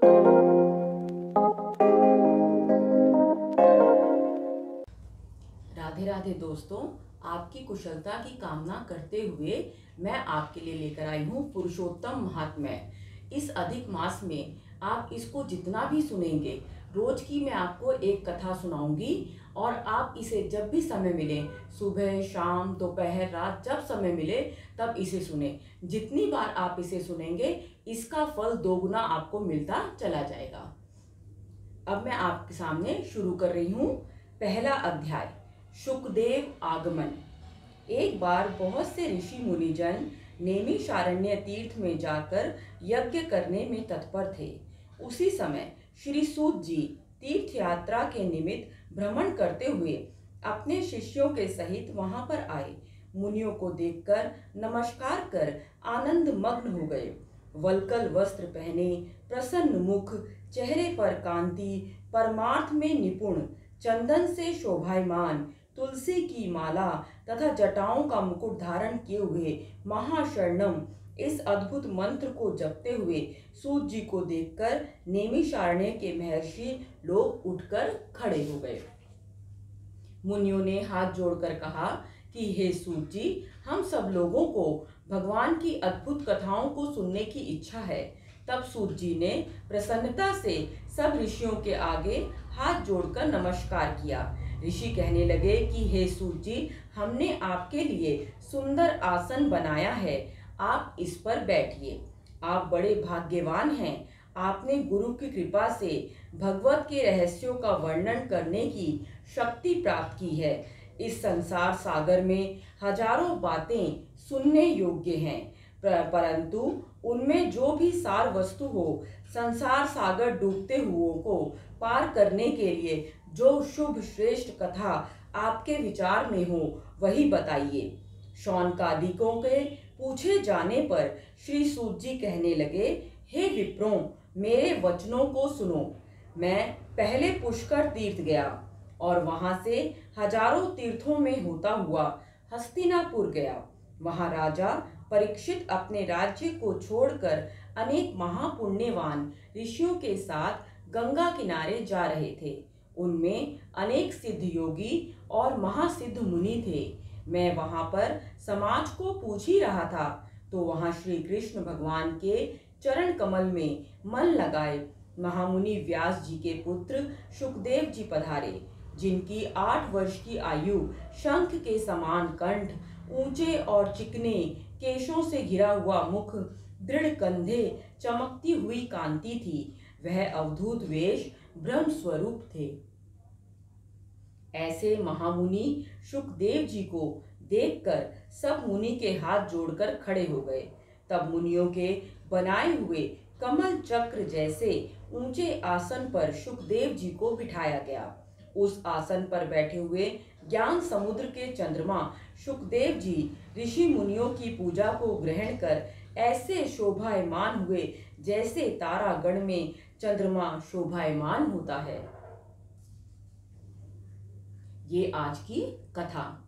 राधे राधे दोस्तों, आपकी कुशलता की कामना करते हुए मैं आपके लिए लेकर आई हूँ पुरुषोत्तम महात्म्य। इस अधिक मास में आप इसको जितना भी सुनेंगे, रोज की मैं आपको एक कथा सुनाऊंगी और आप इसे जब भी समय मिले, सुबह शाम दोपहर रात जब समय मिले तब इसे सुने। जितनी बार आप इसे सुनेंगे इसका फल दोगुना आपको मिलता चला जाएगा। अब मैं आपके सामने शुरू कर रही हूँ। पहला अध्याय, शुकदेव आगमन। एक बार बहुत से ऋषि मुनिजन नैमिषारण्य तीर्थ में जाकर यज्ञ करने में तत्पर थे। उसी समय श्री सूत जी तीर्थ यात्रा के निमित्त भ्रमण करते हुए अपने शिष्यों के सहित वहां पर आए। मुनियों को देखकर नमस्कार कर आनंद मग्न हो गए। वल्कल वस्त्र पहने, प्रसन्न मुख, चेहरे पर कांति, परमार्थ में निपुण, चंदन से शोभायमान, तुलसी की माला तथा जटाओं का मुकुट धारण किए हुए महाशरणम इस अद्भुत मंत्र को जपते हुए सूत जी को देखकर नैमिषारण्य के महर्षि लोग उठकर खड़े हो गए। मुनियों ने हाथ जोड़कर कहा कि हे सूत जी, हम सब लोगों को भगवान की अद्भुत कथाओं को सुनने की इच्छा है। तब सूत जी ने प्रसन्नता से सब ऋषियों के आगे हाथ जोड़कर नमस्कार किया। ऋषि कहने लगे कि हे सूत जी, हमने आपके लिए सुंदर आसन बनाया है, आप इस पर बैठिए। आप बड़े भाग्यवान हैं। आपने गुरु की कृपा से भगवत के रहस्यों का वर्णन करने की शक्ति प्राप्त की है। इस संसार सागर में हजारों बातें सुनने योग्य हैं, परंतु उनमें जो भी सार वस्तु हो, संसार सागर डूबते हुओं को पार करने के लिए जो शुभ श्रेष्ठ कथा आपके विचार में हो वही बताइए। शौनकादिकों के पूछे जाने पर श्री सूत जी कहने लगे, हे विप्रों, मेरे वचनों को सुनो। मैं पहले पुष्कर तीर्थ गया और वहां से हजारों तीर्थों में होता हुआ हस्तिनापुर गया। वहां राजा परीक्षित अपने राज्य को छोड़कर अनेक महापुण्यवान ऋषियों के साथ गंगा किनारे जा रहे थे। उनमें अनेक सिद्ध योगी और महासिद्ध मुनि थे। मैं वहां पर समाज को पूछ ही रहा था तो वहां श्री कृष्ण भगवान के चरण कमल में मन लगाए महामुनि व्यास जी के पुत्र शुकदेव जी पधारे, जिनकी 8 वर्ष की आयु, शंख के समान कंठ, ऊंचे और चिकने केशों से घिरा हुआ मुख, दृढ़ कंधे, चमकती हुई कांति थी। वह अवधूत वेश ब्रह्म स्वरूप थे। ऐसे महामुनि शुकदेव जी को देखकर सब मुनि के हाथ जोड़कर खड़े हो गए। तब मुनियों के बनाए हुए कमल चक्र जैसे ऊंचे आसन पर शुकदेव जी को बिठाया गया। उस आसन पर बैठे हुए ज्ञान समुद्र के चंद्रमा शुकदेव जी ऋषि मुनियों की पूजा को ग्रहण कर ऐसे शोभायमान हुए जैसे तारागण में चंद्रमा शोभायमान होता है। ये आज की कथा।